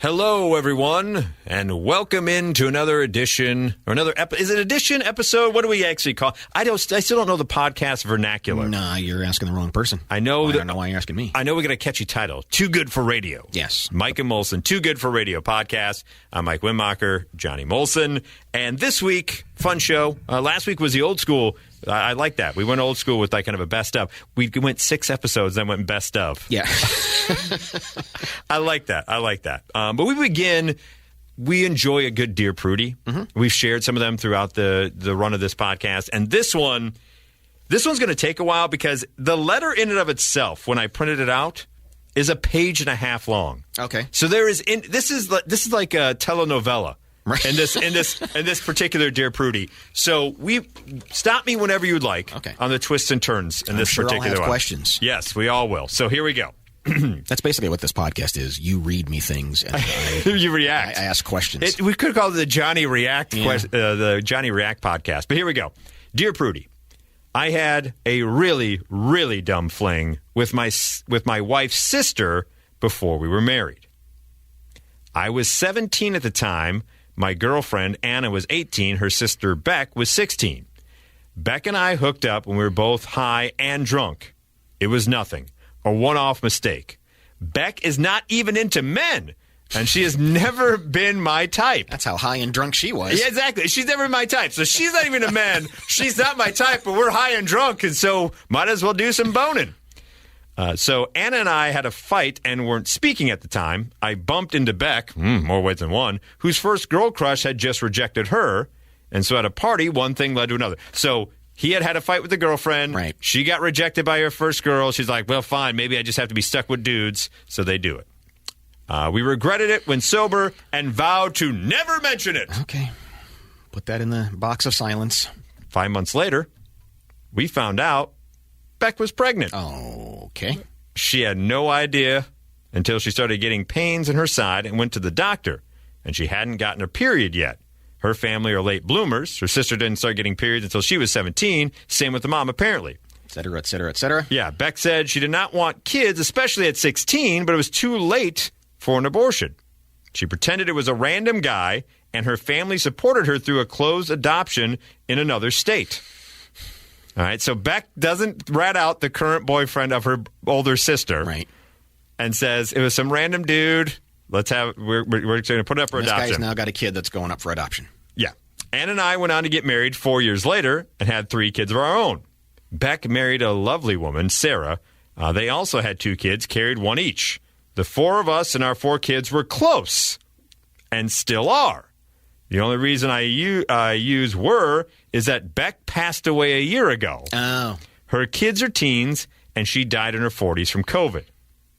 Hello, everyone, and welcome into another edition, or another is it edition, episode? What do we actually call? I still don't know the podcast vernacular. Nah, you're asking the wrong person. I know. I don't know why you're asking me. I know we got a catchy title. Too Good for Radio. Yes. Mike and Molson, Too Good for Radio podcast. I'm Mike Winmacher, Johnny Molson, and this week, fun show. Last week was the old school. I like that. We went old school with like kind of a best of. We went 6 episodes, then went best of. Yeah. I like that. But we begin, we enjoy a good Dear Prudie. Mm-hmm. We've shared some of them throughout the run of this podcast. And this one's going to take a while because the letter in and of itself, when I printed it out, is a page and a half long. Okay. So this is like a telenovela. Right. in this particular Dear Prudie. So stop me whenever you'd like. Okay. On the twists and turns in this particular I'll have one. questions. Yes, we all will. So here we go. That's basically what this podcast is. You read me things and you react. I ask questions. We could call it the Johnny React the Johnny React podcast. But here we go. Dear Prudie, I had a really, really dumb fling with my wife's sister before we were married. I was 17 at the time. My girlfriend, Anna, was 18. Her sister, Beck, was 16. Beck and I hooked up when we were both high and drunk. It was nothing. A one-off mistake. Beck is not even into men, and she has never been my type. That's how high and drunk she was. Yeah, exactly. She's never been my type. So she's not even a man. She's not my type, but we're high and drunk, and so might as well do some boning. So Anna and I had a fight and weren't speaking at the time. I bumped into Beck, more ways than one, whose first girl crush had just rejected her. And so at a party, one thing led to another. So he had a fight with the girlfriend. Right. She got rejected by her first girl. She's like, well, fine, maybe I just have to be stuck with dudes. So they do it. We regretted it when sober and vowed to never mention it. Okay. Put that in the box of silence. 5 months later, we found out Beck was pregnant. Okay. She had no idea until she started getting pains in her side and went to the doctor. And she hadn't gotten her period yet. Her family are late bloomers. Her sister didn't start getting periods until she was 17. Same with the mom, apparently. Et cetera, et cetera, et cetera. Yeah, Beck said she did not want kids, especially at 16, but it was too late for an abortion. She pretended it was a random guy, and her family supported her through a closed adoption in another state. All right, so Beck doesn't rat out the current boyfriend of her older sister, right? And says it was some random dude. We're going to put it up for adoption. This guy's now got a kid that's going up for adoption. Yeah, Ann and I went on to get married 4 years later and had 3 kids of our own. Beck married a lovely woman, Sarah. They also had 2 kids, carried 1 each. The 4 of us and our 4 kids were close, and still are. The only reason I use were is that Beck passed away a year ago. Oh. Her kids are teens, and she died in her 40s from COVID.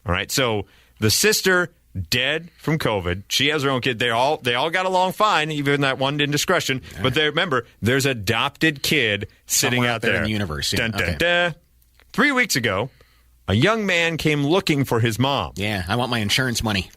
All right, so the sister dead from COVID. She has her own kid. They all got along fine, even that one indiscretion. All but remember, there's adopted kid sitting somewhere out there in the universe. Yeah. Dun, dun, dun. 3 weeks ago, a young man came looking for his mom. Yeah, I want my insurance money.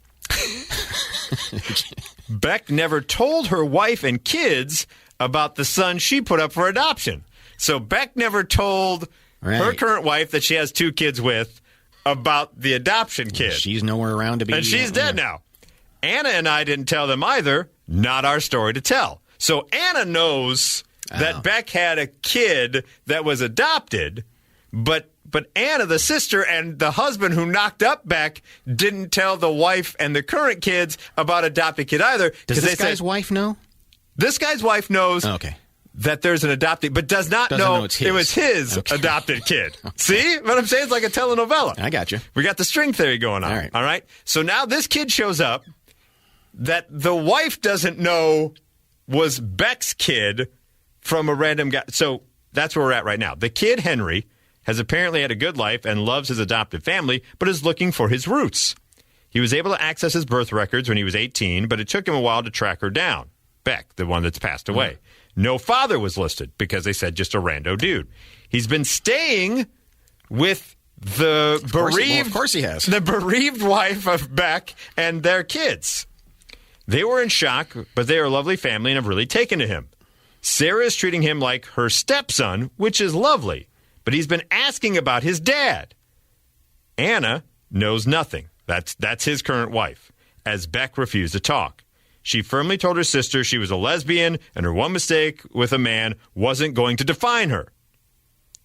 Beck never told her wife and kids about the son she put up for adoption. So Beck never told her current wife that she has 2 kids with about the adoption kid. She's nowhere around to be. And she's dead now. Anna and I didn't tell them either. Not our story to tell. So Anna knows that Beck had a kid that was adopted, but Anna, the sister, and the husband who knocked up Beck didn't tell the wife and the current kids about adopted kid either. Does this guy's wife know? This guy's wife knows that there's an adopted, but doesn't know it was his adopted kid. Okay. See what I'm saying? It's like a telenovela. I got you. We got the string theory going on. All right. So now this kid shows up that the wife doesn't know was Beck's kid from a random guy. So that's where we're at right now. The kid, Henry, has apparently had a good life and loves his adopted family, but is looking for his roots. He was able to access his birth records when he was 18, but it took him a while to track her down. Beck, the one that's passed away. No father was listed because they said just a rando dude. He's been staying with the bereaved... Of course he has. The bereaved wife of Beck and their kids. They were in shock, but they are a lovely family and have really taken to him. Sarah is treating him like her stepson, which is lovely. But he's been asking about his dad. Anna knows nothing. That's his current wife. as Beck refused to talk. She firmly told her sister she was a lesbian and her one mistake with a man wasn't going to define her.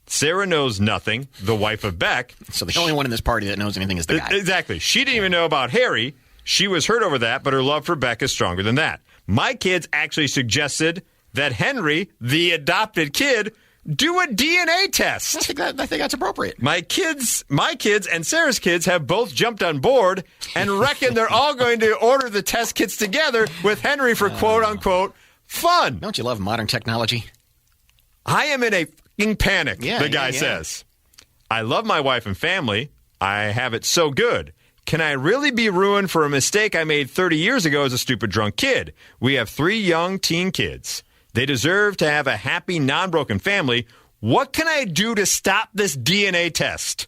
Sarah knows nothing, the wife of Beck. So the only one in this party that knows anything is the guy. Exactly. She didn't even know about Harry. She was hurt over that, but her love for Beck is stronger than that. My kids actually suggested that Henry, the adopted kid, do a DNA test. I think that's appropriate. My kids and Sarah's kids have both jumped on board and reckon they're all going to order the test kits together with Henry for quote-unquote fun. Don't you love modern technology? I am in a fucking panic, the guy yeah. says. I love my wife and family. I have it so good. Can I really be ruined for a mistake I made 30 years ago as a stupid drunk kid? We have 3 young teen kids. They deserve to have a happy, non-broken family. What can I do to stop this DNA test?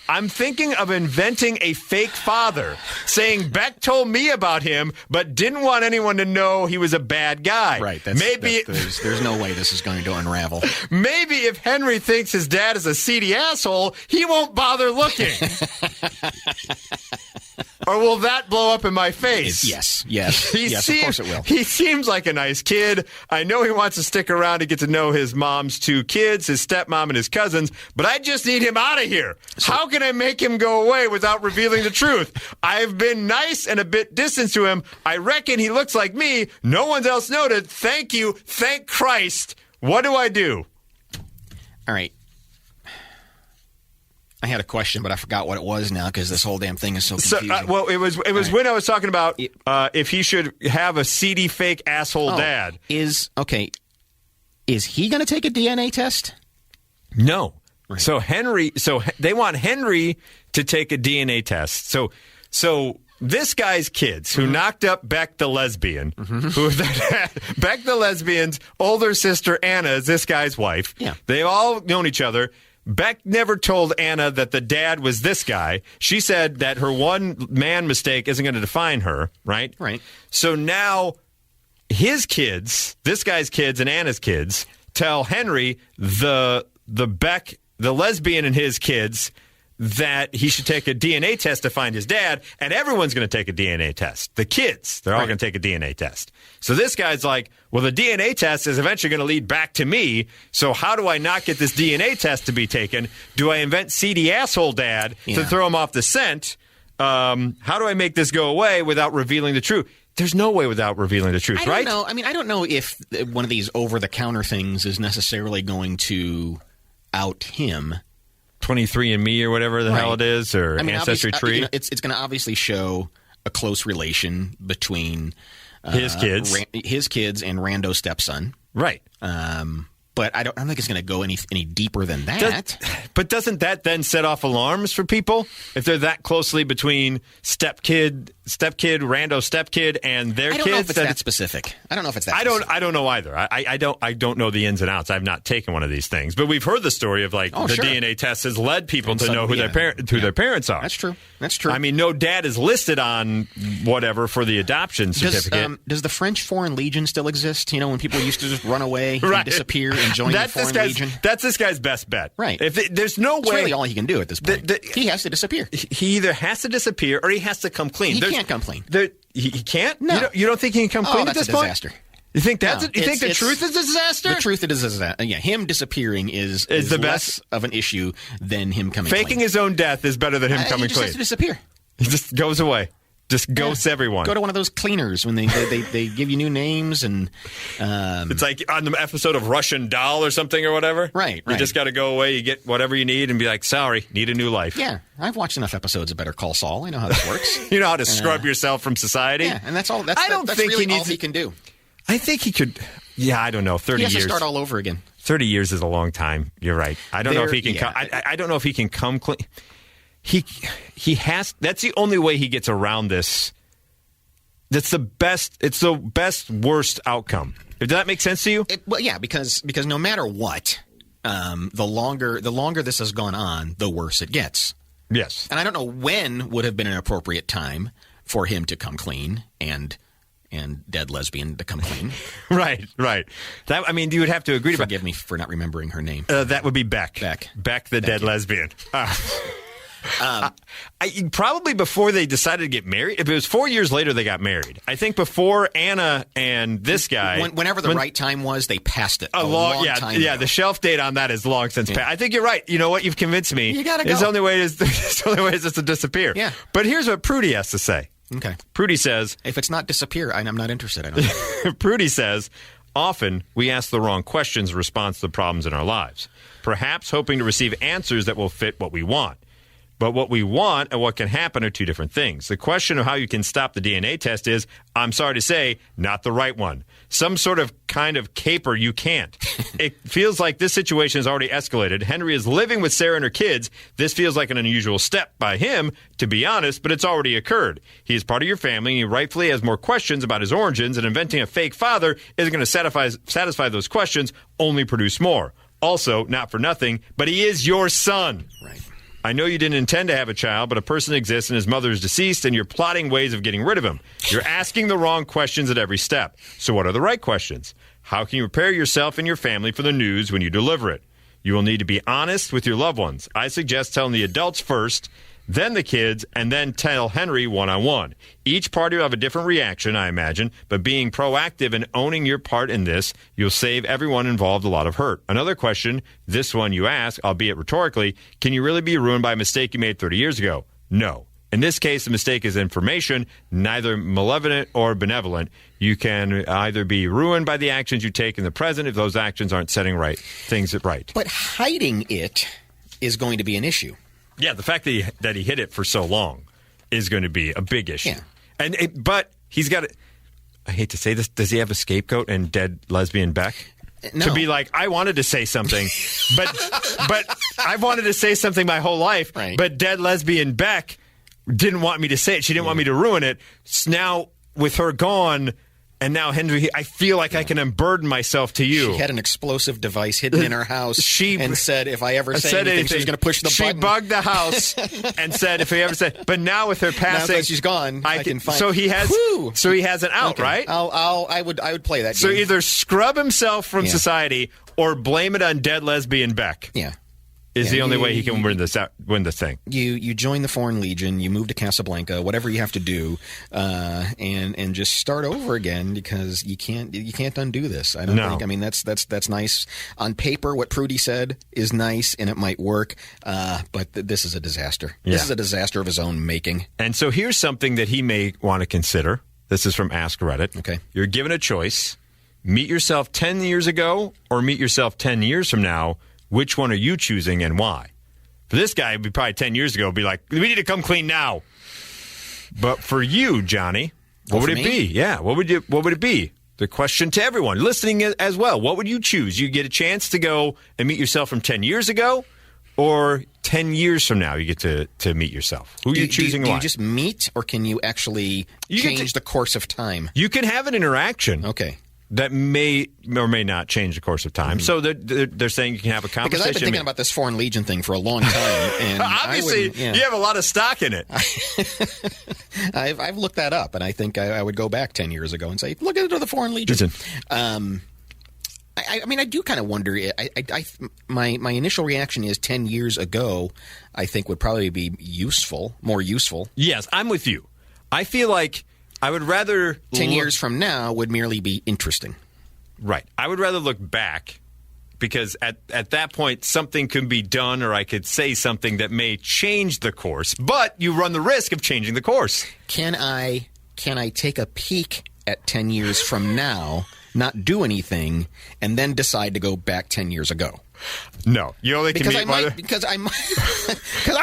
I'm thinking of inventing a fake father, saying Beck told me about him, but didn't want anyone to know he was a bad guy. Right. There's no way this is going to unravel. Maybe if Henry thinks his dad is a seedy asshole, he won't bother looking. Or will that blow up in my face? Yes, of course it will. He seems like a nice kid. I know he wants to stick around to get to know his mom's 2 kids, his stepmom and his cousins, but I just need him out of here. How can I make him go away without revealing the truth? I've been nice and a bit distant to him. I reckon he looks like me. No one else noted. Thank you. Thank Christ. What do I do? All right. I had a question, but I forgot what it was now because this whole damn thing is so confusing. It was right. When I was talking about if he should have a seedy, fake asshole dad. Is he going to take a DNA test? No. Right. So they want Henry to take a DNA test. So this guy's kids who knocked up Beck the lesbian, Beck the lesbian's older sister Anna is this guy's wife. Yeah. They've all known each other. Beck never told Anna that the dad was this guy. She said that her one man mistake isn't going to define her, right? Right. So now his kids, this guy's kids and Anna's kids, tell Henry, the Beck, the lesbian and his kids, that he should take a DNA test to find his dad, and everyone's going to take a DNA test. The kids, they're all going to take a DNA test. So this guy's like, well, the DNA test is eventually going to lead back to me, so how do I not get this DNA test to be taken? Do I invent seedy asshole dad to throw him off the scent? How do I make this go away without revealing the truth? There's no way without revealing the truth, right? I don't know if one of these over-the-counter things is necessarily going to out him. 23andMe or whatever the hell it is, or Ancestry Tree. It's going to obviously show a close relation between his kids and Rando's stepson. Right. But I don't think it's going to go any deeper than that. But doesn't that then set off alarms for people if they're that closely between stepkid, rando stepkid, and their kids? I don't know if it's that specific. I don't know if it's that. I don't know either. I don't know the ins and outs. I've not taken one of these things, but we've heard the story of DNA test has led people to know who their parents are. That's true. I mean, no dad is listed on whatever for the adoption certificate. Does the French Foreign Legion still exist? You know, when people used to just run away and disappear and join the Foreign Legion? That's this guy's best bet. Right. There's no way. It's really all he can do at this point. He has to disappear. He either has to disappear or he has to come clean. He can't come clean. He can't? No. You don't think he can come clean at this point? That's a disaster. You think the truth is a disaster? The truth is a disaster. Yeah, him disappearing is the less of an issue than him coming clean. Faking his own death is better than him coming clean. He just has to disappear. He just goes away. Just ghosts everyone. Go to one of those cleaners when they give you new names and it's like on the episode of Russian Doll or something or whatever. Right. You just got to go away. You get whatever you need and be like, sorry, need a new life. Yeah, I've watched enough episodes of Better Call Saul. I know how this works. You know how to scrub yourself from society. Yeah, and that's all. That's really all he can do. I think he could. Yeah, I don't know. 30 years. He has to start all over again. 30 years is a long time. You're right. I don't know if he can. I don't know if he can come clean. He has. That's the only way he gets around this. That's the best. It's the worst outcome. Does that make sense to you? Well, yeah, because no matter what, the longer this has gone on, the worse it gets. Yes. And I don't know when would have been an appropriate time for him to come clean and dead lesbian to come clean. Right. That, I mean, you would have to agree. Forgive me for not remembering her name. That would be Beck. Beck, the dead lesbian. Probably before they decided to get married. If it was 4 years later, they got married. I think before Anna and this guy. Whenever the right time was, they passed it. A long time ago. The shelf date on that is long since passed. I think you're right. You know what? You've convinced me. You gotta go. The only way is just to disappear. Yeah. But here's what Prudie has to say. Okay. Prudie says, if it's not disappear, I'm not interested. I don't know. Prudie says, often we ask the wrong questions in response to the problems in our lives, perhaps hoping to receive answers that will fit what we want. But what we want and what can happen are two different things. The question of how you can stop the DNA test is, I'm sorry to say, not the right one. Some sort of kind of caper you can't. It feels like this situation has already escalated. Henry is living with Sarah and her kids. This feels like an unusual step by him, to be honest, but it's already occurred. He is part of your family, and he rightfully has more questions about his origins, and inventing a fake father isn't going to satisfy those questions, only produce more. Also, not for nothing, but he is your son. Right. I know you didn't intend to have a child, but a person exists and his mother is deceased, and you're plotting ways of getting rid of him. You're asking the wrong questions at every step. So what are the right questions? How can you prepare yourself and your family for the news when you deliver it? You will need to be honest with your loved ones. I suggest telling the adults first, then the kids, and then tell Henry one-on-one. Each party will have a different reaction, I imagine, but being proactive and owning your part in this, you'll save everyone involved a lot of hurt. Another question, this one you ask, albeit rhetorically, can you really be ruined by a mistake you made 30 years ago? No. In this case, the mistake is information, neither malevolent or benevolent. You can either be ruined by the actions you take in the present if those actions aren't setting things right. But hiding it is going to be an issue. Yeah, the fact that he hid it for so long is going to be a big issue. Yeah. But he's got I hate to say this, does he have a scapegoat and dead lesbian Beck? No. To be like, I wanted to say something, but I've wanted to say something my whole life, right. But dead lesbian Beck didn't want me to say it. She didn't want me to ruin it. So now, with her gone, and now Henry, I feel like I can unburden myself to you. She had an explosive device hidden in her house and said, if I ever say anything, she's going to push the button. She bugged the house and said, if he ever said, but now with her passing, now that she's gone, I can find. So he has an out, okay. right? I would play that game. So either scrub himself from society or blame it on dead lesbian Beck. Yeah. Is the only way he can win this thing. You join the Foreign Legion, you move to Casablanca, whatever you have to do, and just start over again, because you can't undo this. I don't think. I mean, that's nice on paper. What Prudie said is nice, and it might work, but this is a disaster. Yeah. This is a disaster of his own making. And so here's something that he may want to consider. This is from Ask Reddit. Okay, you're given a choice: meet yourself 10 years ago or meet yourself 10 years from now. Which one are you choosing and why? For this guy, it'd be probably 10 years ago, be like, we need to come clean now. But for you, Johnny, what would it be? Yeah, what would it be? The question to everyone listening as well. What would you choose? You get a chance to go and meet yourself from 10 years ago, or 10 years from now you get to meet yourself? Who are you choosing? Do you just meet, or can you actually change the course of time? You can have an interaction. Okay. That may or may not change the course of time. Mm-hmm. So they're saying you can have a conversation. Because I've been thinking about this Foreign Legion thing for a long time. And obviously, you have a lot of stock in it. I've looked that up, and I think I would go back 10 years ago and say, look at the Foreign Legion. I mean, I do kind of wonder. My initial reaction is 10 years ago, I think would probably be more useful. Yes, I'm with you. I feel like I would rather 10 years from now would merely be interesting. Right. I would rather look back, because at that point something could be done, or I could say something that may change the course, but you run the risk of changing the course. Can I take a peek at 10 years from now, not do anything, and then decide to go back 10 years ago? No, you only can because I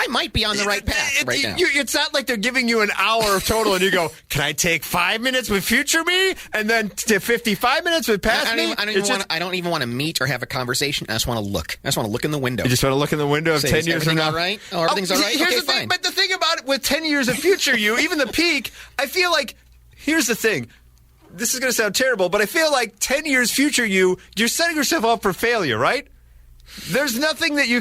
might be on the right path right now. It's not like they're giving you an hour total, and you go, "Can I take 5 minutes with future me, and then to 55 minutes with past me?" I don't even want to meet or have a conversation. I just want to look. I just want to look in the window. You just want to look in the window of 10 years from now. All right? Oh, everything's all right. Here's okay, the thing, fine. but the thing about it with 10 years of future you, even the peak, I feel like here's the thing. This is going to sound terrible, but I feel like 10 years future you're setting yourself up for failure, right? There's nothing that you're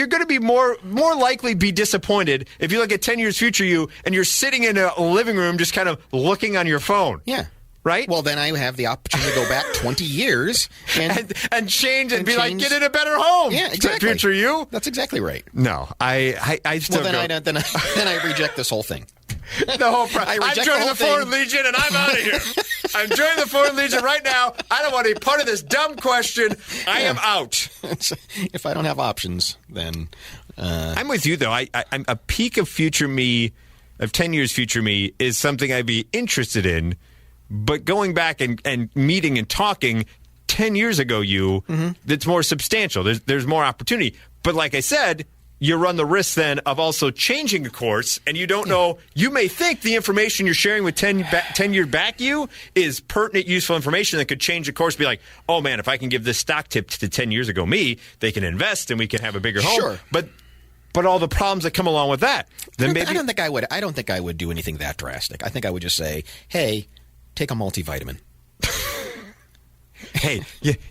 going to be more likely be disappointed if you look at 10 years future you and you're sitting in a living room just kind of looking on your phone. Yeah. right? Well, then I have the opportunity to go back 20 years and change and be like, get in a better home. Yeah, exactly. Future you. That's exactly right. No, I still. Well, then I reject this whole thing. The whole I'm joining the Foreign Legion and I'm out of here. I'm joining the Foreign Legion right now. I don't want to be part of this dumb question. I am out. If I don't have options, then I'm with you though. I'm a peak of future me, of 10 years future me, is something I'd be interested in. But going back and meeting and talking 10 years ago, it's more substantial. There's more opportunity. But like I said, you run the risk then of also changing a course, and you don't know. You may think the information you're sharing with 10 year back you is pertinent, useful information that could change the course. Be like, oh man, if I can give this stock tip to 10 years ago me, they can invest and we can have a bigger home. Sure. But all the problems that come along with that. Then maybe I don't think I would do anything that drastic. I think I would just say, hey, take a multivitamin. Hey,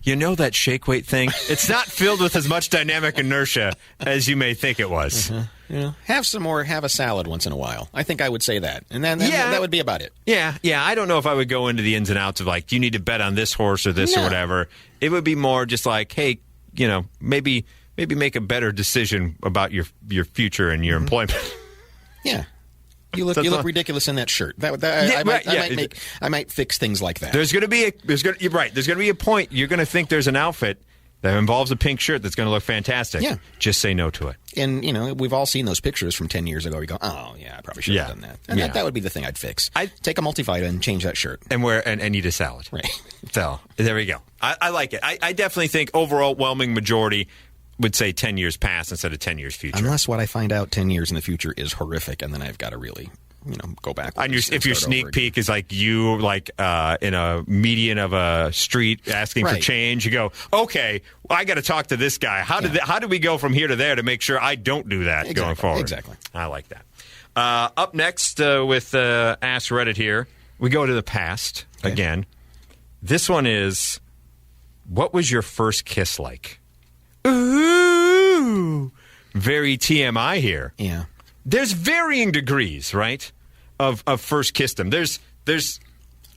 you know that shake weight thing? It's not filled with as much dynamic inertia as you may think it was. Have a salad once in a while. I think I would say that. And then that would be about it. Yeah. I don't know if I would go into the ins and outs of like, do you need to bet on this horse or this or whatever? It would be more just like, hey, maybe make a better decision about your future and your employment. Yeah. You look ridiculous in that shirt. I might fix things like that. There's going to be a point you're going to think there's an outfit that involves a pink shirt that's going to look fantastic. Yeah. Just say no to it. And we've all seen those pictures from 10 years ago. You go, oh yeah, I probably should have done that. And that would be the thing I'd fix. I'd take a multivitamin and change that shirt and eat a salad. Right. So there we go. I like it. I definitely think overwhelming majority would say 10 years past instead of 10 years future. Unless what I find out 10 years in the future is horrific, and then I've got to really, go back. If your sneak peek is like you, in a median of a street asking for change, you go, okay, I got to talk to this guy. How did we go from here to there to make sure I don't do that going forward? Exactly. I like that. Up next with Ask Reddit here, we go to the past again. This one is, what was your first kiss like? Ooh, very TMI here. Yeah. There's varying degrees, right, of first kissdom. There's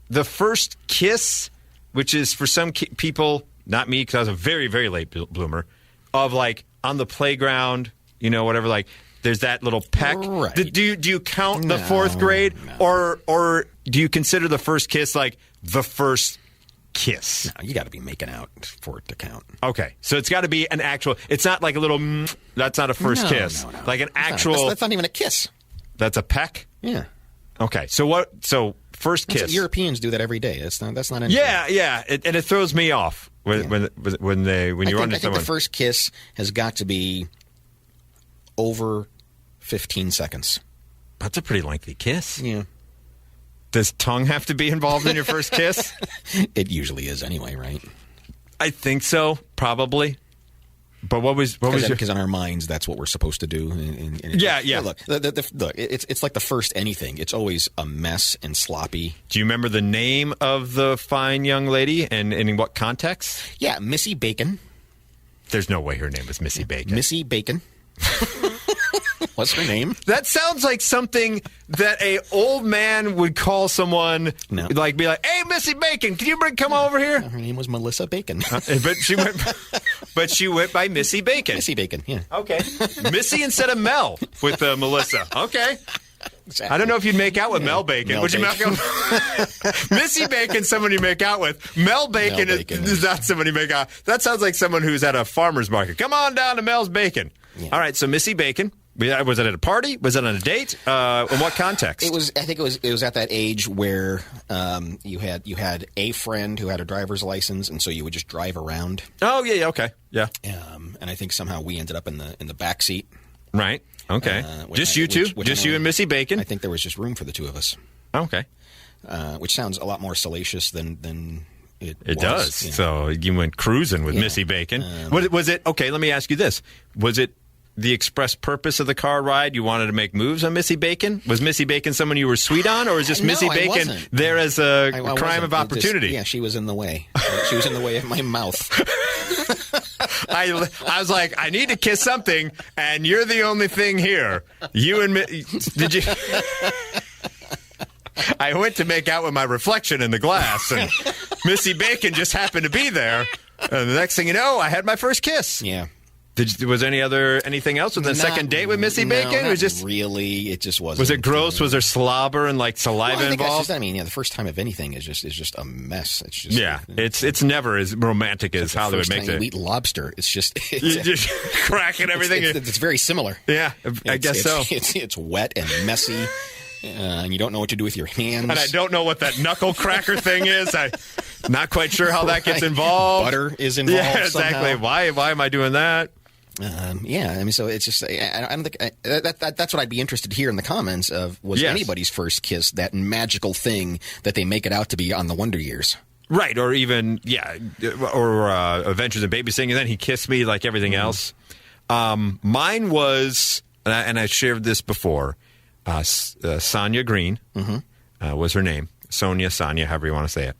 the first kiss, which is for some people, not me because I was a very, very late bloomer, of like on the playground, whatever, like there's that little peck. Right. Do you count the fourth grade? No. Or do you consider the first kiss like the first kiss? No, you got to be making out for it to count. Okay, so it's got to be an actual. It's not like a little. That's not a first kiss. No. Like an actual. That's not even a kiss. That's a peck. Yeah. Okay, so what? So first kiss. Europeans do that every day. That's not anything. Yeah, and it throws me off when you're under someone. I think the first kiss has got to be over 15 seconds. That's a pretty lengthy kiss. Yeah. Does tongue have to be involved in your first kiss? It usually is anyway, right? I think so, probably. But what was because in our minds that's what we're supposed to do. Yeah. Look, it's like the first anything. It's always a mess and sloppy. Do you remember the name of the fine young lady and in what context? Yeah, Missy Bacon. There's no way her name was Missy Bacon. Missy Bacon. What's her name? That sounds like something that a old man would call someone, like be like, "Hey, Missy Bacon, can you come over here?" Her name was Melissa Bacon, but she went by Missy Bacon. Missy Bacon, yeah. Okay, Missy instead of Mel with Melissa. Okay. Exactly. I don't know if you'd make out with Mel Bacon. Would you make out with Missy Bacon? Someone you make out with. Mel Bacon is not someone you make out. That sounds like someone who's at a farmer's market. Come on down to Mel's Bacon. Yeah. All right, so Missy Bacon. Was it at a party? Was it on a date? In what context? I think it was at that age where you had a friend who had a driver's license, and so you would just drive around. Oh yeah, okay, yeah. And I think somehow we ended up in the back seat. Right. Okay. Just you two. Just you and Missy Bacon. I think there was just room for the two of us. Okay. Which sounds a lot more salacious than it was. It does. So you went cruising with Missy Bacon. Was it? Okay. Let me ask you this: was it the express purpose of the car ride? You wanted to make moves on Missy Bacon? Was Missy Bacon someone you were sweet on, or is just Missy Bacon there as a crime of opportunity? She was in the way. She was in the way of my mouth. I was like, I need to kiss something, and you're the only thing here. You and me. Did you? I went to make out with my reflection in the glass, and Missy Bacon just happened to be there. And the next thing you know, I had my first kiss. Yeah. Was anything else with the second date with Missy Bacon? No, it was just really. It just wasn't. Was it gross? Was there slobber and like saliva involved? The first time of anything is just a mess. It's just it's never as romantic as Hollywood makes it. You eat lobster. It's just you just cracking everything. It's very similar. Yeah, I guess so. It's wet and messy. And you don't know what to do with your hands. And I don't know what that knuckle cracker thing is. I'm not quite sure how that gets involved. Butter is involved. Yeah, exactly. Somehow. Why am I doing that? So it's just I don't think that's what I'd be interested to hear in the comments of was anybody's first kiss that magical thing that they make it out to be on the Wonder Years. Right, or even Adventures in Babysitting, and then he kissed me like everything else. Mine was, and I shared this before. Sonia Green was her name. Sonia, however you want to say it.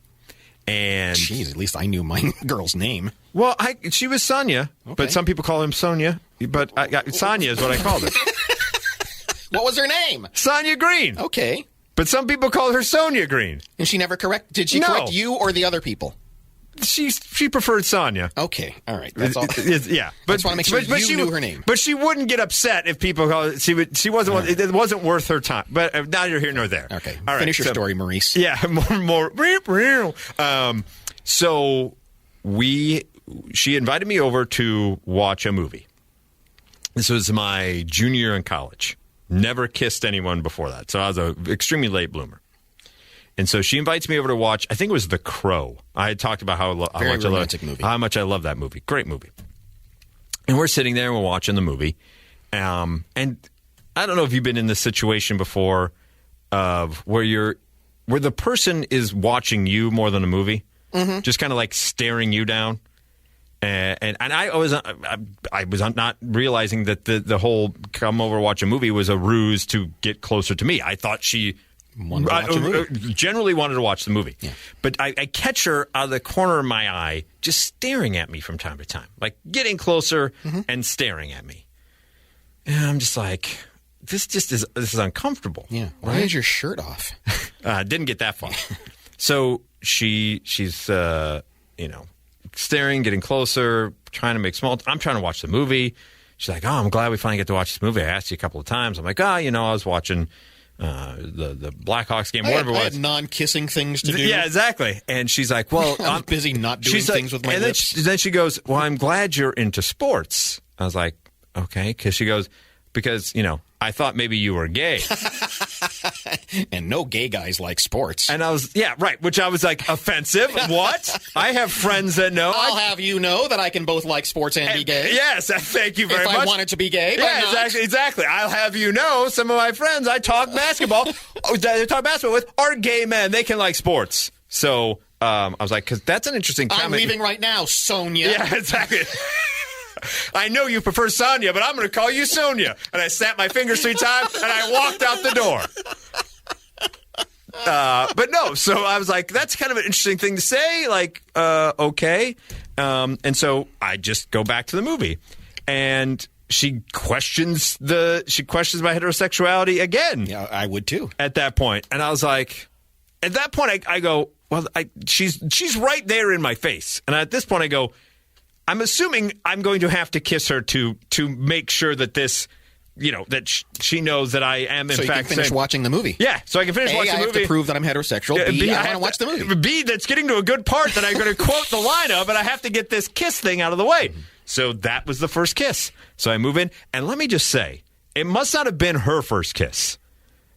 And jeez, at least I knew my girl's name. Well, she was Sonia, but some people call him Sonia. But Sonia is what I called her. What was her name? Sonia Green. Okay. But some people call her Sonia Green. And she never did she correct you or the other people? She preferred Sonia. Okay, all right. That's all. Yeah, but just want to make sure you knew her name. But she wouldn't get upset if people call it. She wasn't. It wasn't worth her time. But now you're here nor there. Okay, all right. Finish your story, Maurice. Yeah, more. So she invited me over to watch a movie. This was my junior year in college. Never kissed anyone before that, so I was an extremely late bloomer. And so she invites me over to watch, I think it was The Crow. I had talked about how much I love that movie. Great movie. And we're sitting there and we're watching the movie. And I don't know if you've been in this situation before of where the person is watching you more than a movie. Mm-hmm. Just kind of like staring you down. And I was not realizing that the whole come over watch a movie was a ruse to get closer to me. I thought she generally wanted to watch the movie. Yeah. But I catch her out of the corner of my eye just staring at me from time to time, like getting closer and staring at me. And I'm just like, this is uncomfortable. Yeah. Why is your shirt off? Didn't get that far. So she's staring, getting closer, trying to make I'm trying to watch the movie. She's like, I'm glad we finally get to watch this movie. I asked you a couple of times. I'm like, I was watching the Blackhawks game, whatever it was. I had non-kissing things to do. Yeah, exactly. And she's like, well, I'm busy not doing things with my lips. Then she goes, well, I'm glad you're into sports. I was like, okay. Because she goes, because, I thought maybe you were gay. And no gay guys like sports. And I was, which I was like, offensive? What? I have friends that know. I'll have you know that I can both like sports and be gay. Yes, thank you very much. If I wanted to be gay, but yeah, exactly. I'll have you know some of my friends I talk basketball with are gay men. They can like sports. So I was like, because that's an interesting comment. I'm leaving right now, Sonia. Yeah, exactly. I know you prefer Sonia, but I'm going to call you Sonia. And I snapped my fingers 3 times, and I walked out the door. But no, so I was like, that's kind of an interesting thing to say. Like, okay. And so I just go back to the movie. And she questions my heterosexuality again. Yeah, I would too. At that point. And I was like, at that point, I go, well, she's right there in my face. And at this point, I go, I'm assuming I'm going to have to kiss her to make sure that this, that she knows that I am in fact. So you can finish watching the movie. Yeah, so I can finish watching the movie. I have to prove that I'm heterosexual. B, I want to watch the movie. B, that's getting to a good part that I'm going to quote the line of, and I have to get this kiss thing out of the way. So that was the first kiss. So I move in, and let me just say, it must not have been her first kiss.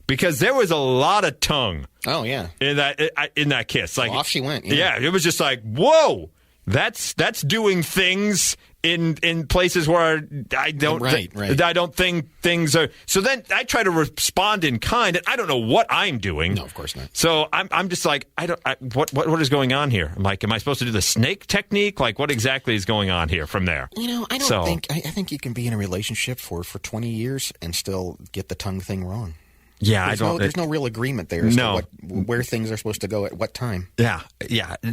Because there was a lot of tongue. Oh, yeah. In that kiss. Like, off she went. Yeah, it was just like, whoa. That's doing things in places where I don't I don't think things are. So then I try to respond in kind, and I don't know what I'm doing. No, of course not. So I'm just like, what is going on here? I'm like, am I supposed to do the snake technique? Like, what exactly is going on here from there? I think you can be in a relationship for 20 years and still get the tongue thing wrong. Yeah, there's no real agreement there as to where things are supposed to go at what time. Yeah.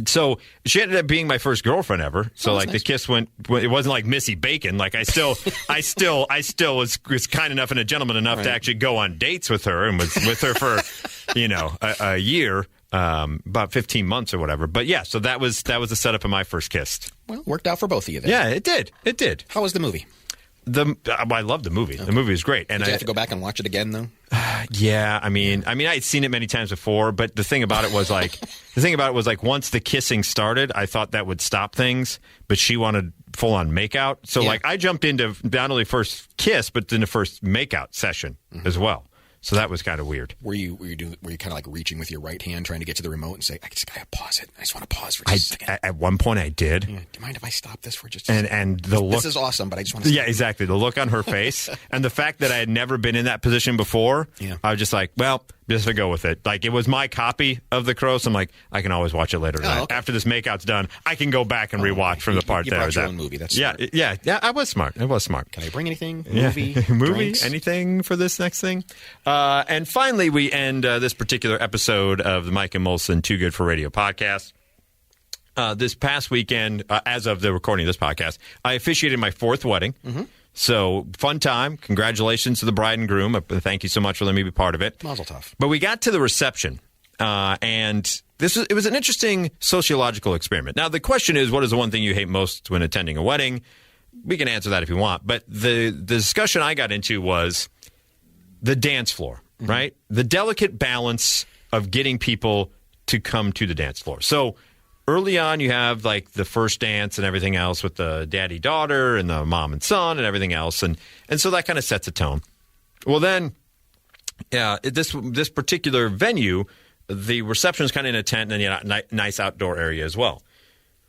So she ended up being my first girlfriend ever. So like nice. The kiss went. It wasn't like Missy Bacon. Like I still was kind enough and a gentleman enough to actually go on dates with her and was with her for a year, about 15 months or whatever. But yeah, so that was the setup of my first kiss. Well, worked out for both of you then. Yeah, it did. How was the movie? I love the movie. Okay. The movie was great. And did you have to go back and watch it again though? Yeah, I mean, I'd seen it many times before, but the thing about it was like, once the kissing started, I thought that would stop things, but she wanted full on makeout. So like, I jumped into not only first kiss, but then the first makeout session as well. So that was kind of weird. Were you kind of like reaching with your right hand, trying to get to the remote and say, I just gotta pause it. I just want to pause for just a second. At one point, I did. Yeah. Do you mind if I stop this for just a second? And the look. This is awesome, but I just want to. Yeah, exactly. The look on her face, and the fact that I had never been in that position before. Yeah. I was just like, well, just to go with it. Like, it was my copy of The Crow, so I'm like, I can always watch it later tonight. Okay. After this makeout's done, I can go back and rewatch from the part you there. You brought your own movie. That's smart. Yeah. I was smart. It was smart. Can I bring anything? Movie, drinks? anything for this next thing? And finally, we end this particular episode of the Mike and Molson Too Good for Radio podcast. This past weekend, as of the recording of this podcast, I officiated my 4th wedding. Mm-hmm. So, fun time. Congratulations to the bride and groom. Thank you so much for letting me be part of it. Mazel tov. But we got to the reception, and it was an interesting sociological experiment. Now, the question is, what is the one thing you hate most when attending a wedding? We can answer that if you want. But the discussion I got into was the dance floor, right? The delicate balance of getting people to come to the dance floor. So, early on, you have like the first dance and everything else with the daddy-daughter and the mom and son and everything else. And so that kind of sets a tone. Well, then, this particular venue, the reception is kind of in a tent and then you have a nice outdoor area as well.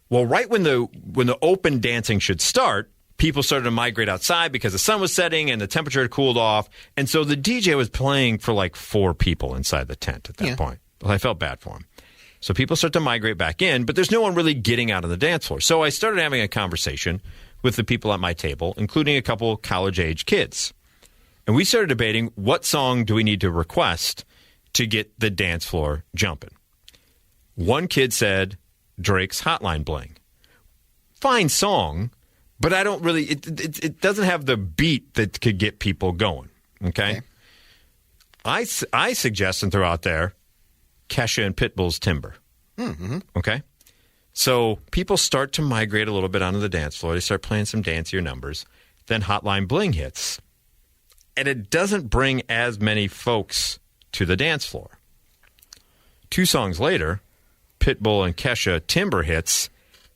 Well, right when the open dancing should start, people started to migrate outside because the sun was setting and the temperature had cooled off. And so the DJ was playing for like 4 people inside the tent at that point. Well, I felt bad for him. So people start to migrate back in, but there's no one really getting out on the dance floor. So I started having a conversation with the people at my table, including a couple college-age kids. And we started debating, what song do we need to request to get the dance floor jumping? One kid said Drake's Hotline Bling. Fine song, but I don't really, it doesn't have the beat that could get people going, okay? I suggest and throw out there Kesha and Pitbull's Timber. Mm-hmm. Okay? So people start to migrate a little bit onto the dance floor. They start playing some dancier numbers. Then Hotline Bling hits. And it doesn't bring as many folks to the dance floor. 2 songs later, Pitbull and Kesha Timber hits,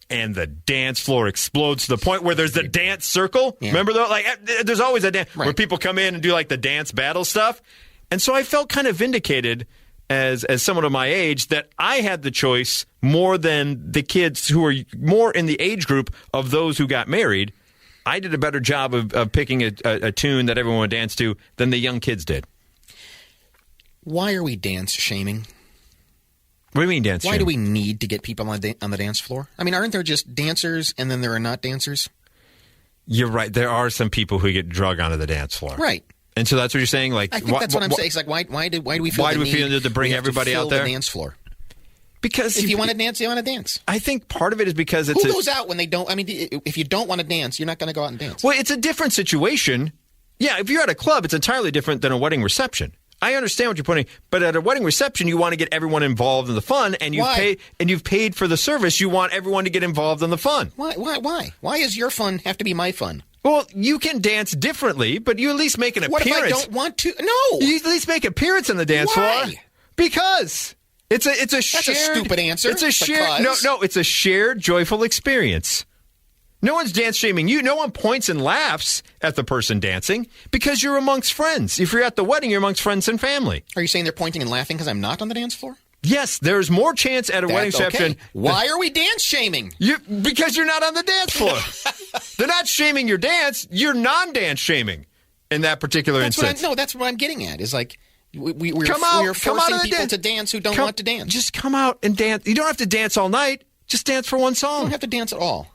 and the dance floor explodes to the point where there's the dance circle. Yeah. Remember, though? Like, there's always a dance where people come in and do like the dance battle stuff. And so I felt kind of vindicated as someone of my age, that I had the choice more than the kids who were more in the age group of those who got married. I did a better job of picking a tune that everyone would dance to than the young kids did. Why are we dance shaming? What do you mean dance shaming? Why do we need to get people on the dance floor? I mean, aren't there just dancers and then there are not dancers? You're right. There are some people who get drug onto the dance floor. Right. And so that's what you're saying? Like, I think that's what I'm saying. It's like, why do we feel the need to bring everybody out there? The dance floor? Because if you want to dance, you want to dance. I think part of it is because it's... Who goes out when they don't... I mean, if you don't want to dance, you're not going to go out and dance. Well, it's a different situation. Yeah, if you're at a club, it's entirely different than a wedding reception. I understand what you're putting, but at a wedding reception, you want to get everyone involved in the fun, and you've paid for the service. You want everyone to get involved in the fun. Why? Why does your fun have to be my fun? Well, you can dance differently, but you at least make an appearance. What if I don't want to? No. You at least make an appearance on the dance floor. Because it's a shared... That's a stupid answer. It's a shared... No, it's a shared, joyful experience. No one's dance shaming you. No one points and laughs at the person dancing because you're amongst friends. If you're at the wedding, you're amongst friends and family. Are you saying they're pointing and laughing because I'm not on the dance floor? Yes, there's more chance at a wedding reception. Okay. Why are we dance shaming? Because you're not on the dance floor. They're not shaming your dance. You're non-dance shaming in that particular instance. That's what I'm getting at. Is like we're forcing people to dance who don't want to dance. Just come out and dance. You don't have to dance all night. Just dance for one song. You don't have to dance at all.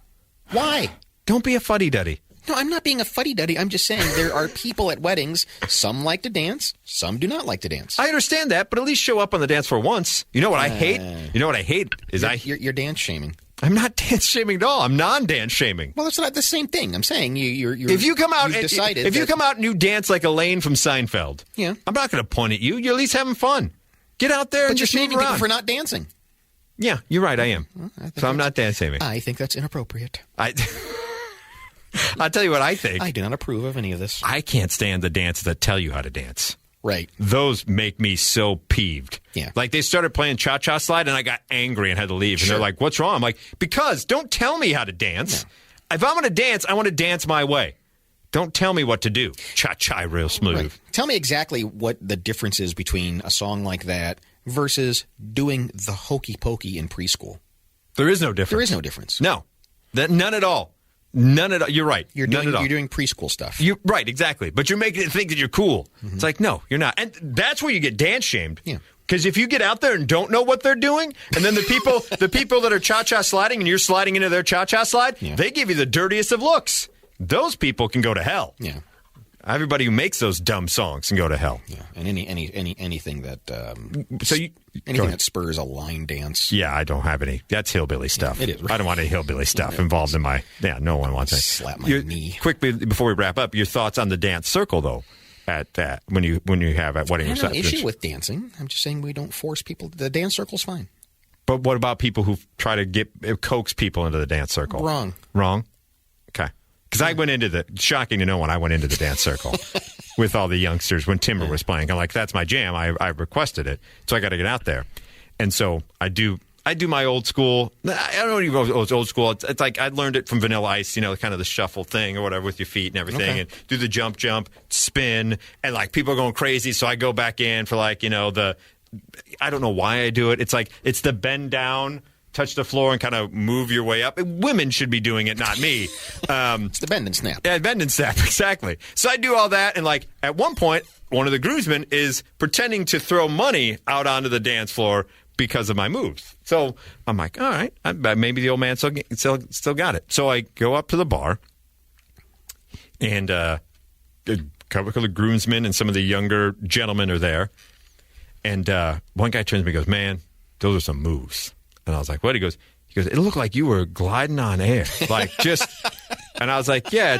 Why? Don't be a fuddy-duddy. No, I'm not being a fuddy-duddy. I'm just saying there are people at weddings. Some like to dance. Some do not like to dance. I understand that, but at least show up on the dance floor once. You know what I hate? You know what I hate is You're dance shaming. I'm not dance shaming at all. I'm non-dance shaming. Well, it's not the same thing. I'm saying you're if you come out and you dance like Elaine from Seinfeld, yeah, I'm not going to point at you. You're at least having fun. Get out there and just move around. But you're shaming people for not dancing. Yeah, you're right. I am. So I'm not dance shaming. I think that's inappropriate. I'll tell you what I think. I do not approve of any of this. I can't stand the dances that tell you how to dance. Right. Those make me so peeved. Yeah. Like they started playing Cha-Cha Slide and I got angry and had to leave. And Sure. they're like, what's wrong? I'm like, because don't tell me how to dance. No. If I'm going to dance, I want to dance my way. Don't tell me what to do. Cha-cha real smooth. Right. Tell me exactly what the difference is between a song like that versus doing the hokey pokey in preschool. There is no difference. There is no difference. No. None at all. None at all. You're right. You're doing preschool stuff. You're right, exactly. But you're making it think that you're cool. Mm-hmm. It's like, no, you're not. And that's where you get dance shamed. Yeah. Because if you get out there and don't know what they're doing, and then the people that are cha-cha sliding and you're sliding into their cha-cha slide, they give you the dirtiest of looks. Those people can go to hell. Yeah. Everybody who makes those dumb songs can go to hell. Yeah. And anything that anything that spurs a line dance. Yeah, I don't have any. That's hillbilly stuff. It is. Right? I don't want any hillbilly stuff involved in my. Yeah, no one wants it. Slap my knee. Quickly before we wrap up, your thoughts on the dance circle though. At that when you have at wedding receptions. I have no issue with dancing. I'm just saying we don't force people. The dance circle's fine. But what about people who try to coax people into the dance circle? Wrong. Okay. Because I went into shocking to no one, I went into the dance circle with all the youngsters when Timber was playing. I'm like, that's my jam. I requested it. So I got to get out there. And so I do my old school. I don't even know if it's old school. It's like I learned it from Vanilla Ice, kind of the shuffle thing or whatever with your feet and everything. And do the jump, spin. And like people are going crazy. So I go back in for I don't know why I do it. It's like, it's the bend down, touch the floor and kind of move your way up. Women should be doing it, not me. It's the bend and snap. Yeah, bend and snap, exactly. So I do all that, and at one point, one of the groomsmen is pretending to throw money out onto the dance floor because of my moves. So I'm like, all right, maybe the old man still got it. So I go up to the bar, and a couple of groomsmen and some of the younger gentlemen are there. And one guy turns to me and goes, man, those are some moves. And I was like, what? He goes, it looked like you were gliding on air. And I was like, yeah,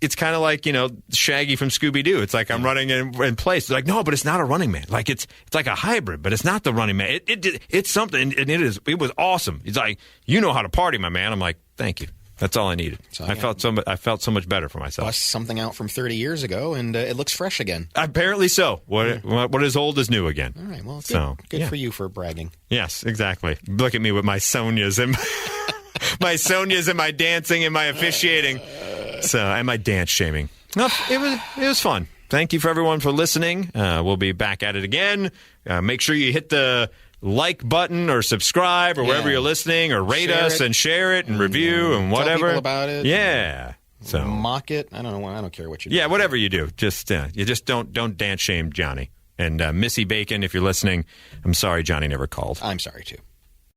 it's kind of like, Shaggy from Scooby-Doo. It's like I'm running in place. They're like, no, but it's not a running man. Like it's like a hybrid, but it's not the running man. It's something, and it was awesome. He's like, you know how to party, my man. I'm like, thank you. That's all I needed. I felt so much better for myself. Bust something out from 30 years ago, and it looks fresh again. Apparently so. What is old is new again. All right. Well, good for you for bragging. Yes, exactly. Look at me with my Sonias and my Sonias and my dancing and my officiating. And my dance shaming. No, it was fun. Thank you for everyone for listening. We'll be back at it again. Make sure you hit the like button or subscribe or wherever you're listening, or rate us and share it and review and whatever. Tell people about it. Yeah. So mock it. I don't care what you do. Yeah, whatever you do. Just you just don't dance shame Johnny. And Missy Bacon, if you're listening, I'm sorry Johnny never called. I'm sorry too.